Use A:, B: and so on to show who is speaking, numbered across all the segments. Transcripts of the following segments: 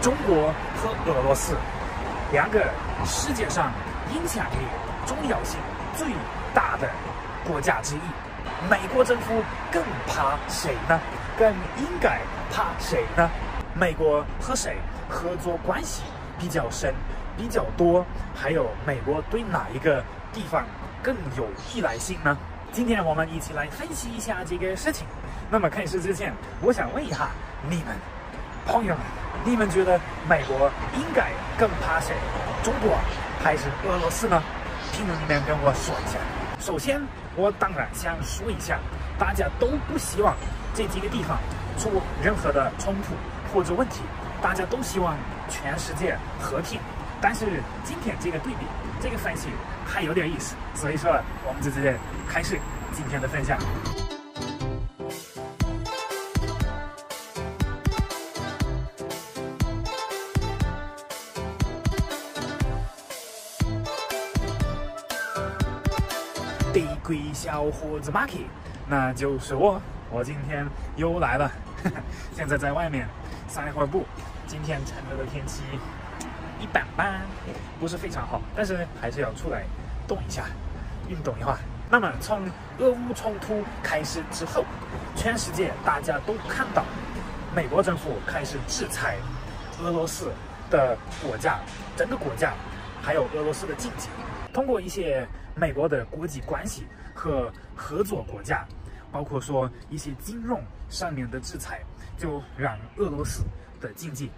A: 中国和俄罗斯两个世界上影响力、重要性最大的国家之一，美国政府更怕谁呢？更应该怕谁呢？美国和谁合作关系比较深、比较多？还有美国对哪一个地方更有依赖性呢？今天我们一起来分析一下这个事情。那么开始之前，我想问一下你们朋友们，你们觉得美国应该更怕谁？中国还是俄罗斯呢？评论里面跟我说一下。首先，我当然想说一下，大家都不希望这几个地方出任何的冲突或者问题，大家都希望全世界和平。但是今天这个对比，这个分析还有点意思，所以说我们就直接开始今天的分享。地鬼小伙子 Marky， 那就是我今天又来了。现在在外面散一会儿步。今天趁着的天气一般般，不是非常好，但是还是要出来动一下，运动一会儿。那么从俄乌冲突开始之后，全世界大家都看到美国政府开始制裁俄罗斯的国家，整个国家还有俄罗斯的经济，通过一些美国的国际关系和合作国家，包括说一些金融上面的制裁，就让俄罗斯的经济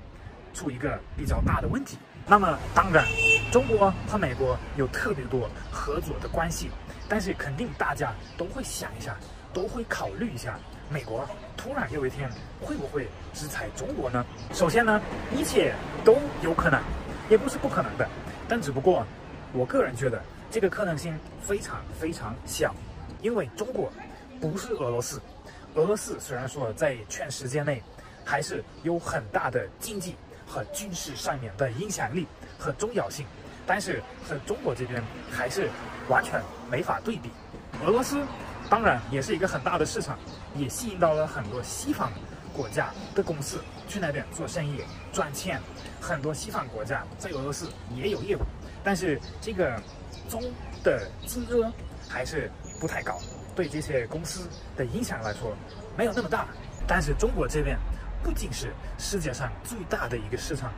A: 出一个比较大的问题。那么当然，中国和美国有特别多合作的关系，但是肯定大家都会想一下，都会考虑一下，美国突然有一天会不会制裁中国呢？首先呢，一切都有可能，也不是不可能的，但只不过我个人觉得这个可能性非常非常小，因为中国不是俄罗斯。俄罗斯虽然说在全世界内还是有很大的经济和军事上面的影响力和重要性，但是和中国这边还是完全没法对比。俄罗斯当然也是一个很大的市场，也吸引到了很多西方国家的公司去那边做生意赚钱，很多西方国家在俄罗斯也有业务，但是这个总的金额还是不太高，对这些公司的影响来说没有那么大。但是中国这边不仅是世界上最大的一个市场，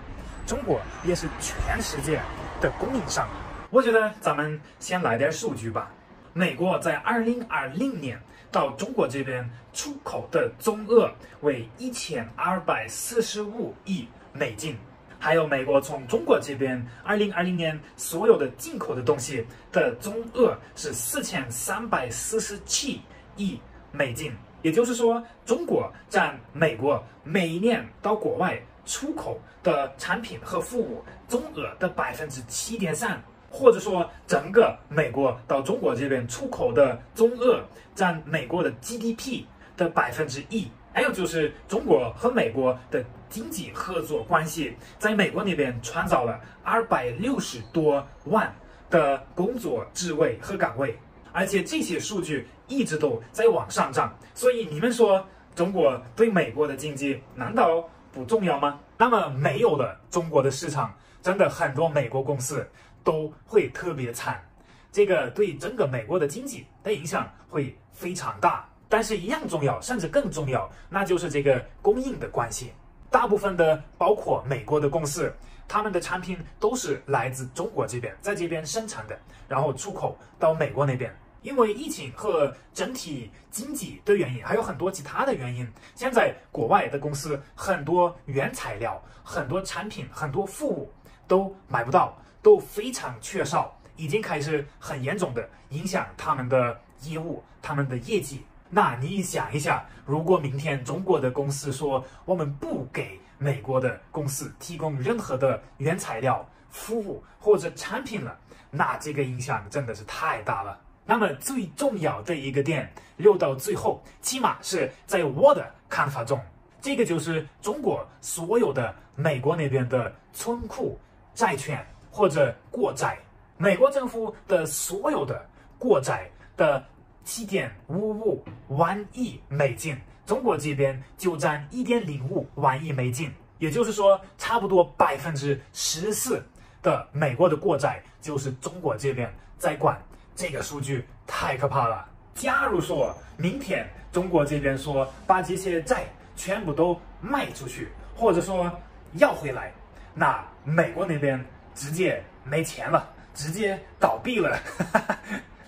A: 中国也是全世界的供应商。我觉得咱们先来点数据吧。美国在2020年到中国这边出口的总额为1245亿美金，还有美国从中国这边2020年所有的进口的东西的总额是4347亿美金。也就是说，中国占美国每一年到国外出口的产品和服务总额的7.3%，或者说整个美国到中国这边出口的总额占美国的 GDP 的1%。还有就是中国和美国的经济合作关系，在美国那边创造了260多万的工作职位和岗位，而且这些数据一直都在往上涨。所以你们说中国对美国的经济难道不重要吗？那么没有了中国的市场，真的很多美国公司都会特别惨，这个对整个美国的经济的影响会非常大。但是一样重要，甚至更重要，那就是这个供应的关系。大部分的包括美国的公司，他们的产品都是来自中国这边，在这边生产的，然后出口到美国那边。因为疫情和整体经济的原因，还有很多其他的原因，现在国外的公司很多原材料、很多产品、很多服务都买不到，都非常缺少，已经开始很严重的影响他们的业务、他们的业绩。那你想一下，如果明天中国的公司说我们不给美国的公司提供任何的原材料、服务或者产品了，那这个影响真的是太大了。那么最重要的一个点留到最后，起码是在我的看法中，这个就是中国所有的美国那边的存库、债券或者国债，美国政府的所有的国债的7.55万亿美金，中国这边就占1.05万亿美金。也就是说，差不多14%的美国的国债就是中国这边在管。这个数据太可怕了。假如说明天中国这边说把这些债全部都卖出去，或者说要回来，那美国那边直接没钱了，直接倒闭了。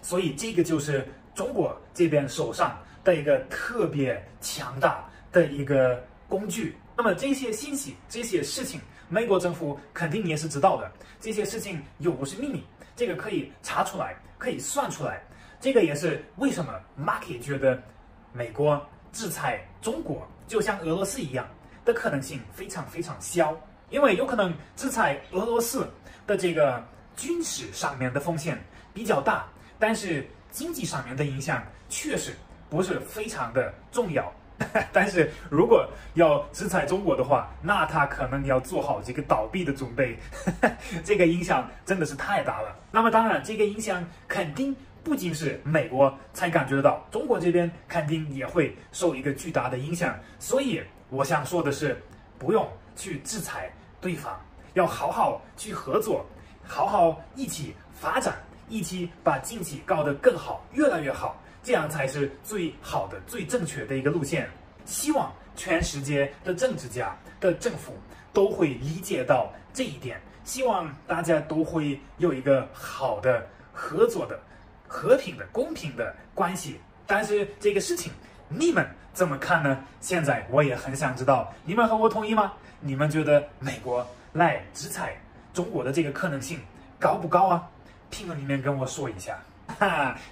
A: 所以这个就是中国这边手上的一个特别强大的一个工具。那么这些信息、这些事情，美国政府肯定也是知道的。这些事情又不是秘密，这个可以查出来，可以算出来。这个也是为什么 Marky 觉得美国制裁中国就像俄罗斯一样的可能性非常非常小，因为有可能制裁俄罗斯的这个军事上面的风险比较大，但是经济上面的影响确实不是非常的重要。但是如果要制裁中国的话，那他可能要做好这个倒闭的准备。这个影响真的是太大了。那么当然，这个影响肯定不仅是美国才感觉得到，中国这边肯定也会受一个巨大的影响。所以我想说的是，不用去制裁对方，要好好去合作，好好一起发展，一起把经济搞得更好，越来越好。这样才是最好的、最正确的一个路线。希望全世界的政治家、的政府都会理解到这一点。希望大家都会有一个好的合作的、和平的、公平的关系。但是这个事情你们怎么看呢？现在我也很想知道，你们和我同意吗？你们觉得美国来制裁中国的这个可能性高不高啊？评论里面跟我说一下。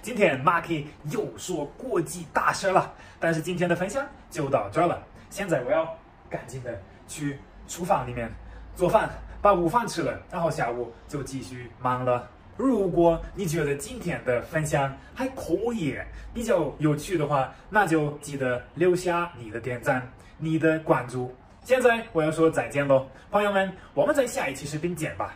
A: 今天 Marky 又说国际大事了，但是今天的分享就到这儿了。现在我要赶紧的去厨房里面做饭，把午饭吃了，然后下午就继续忙了。如果你觉得今天的分享还可以，比较有趣的话，那就记得留下你的点赞、你的关注。现在我要说再见喽，朋友们，我们在下一期视频见吧。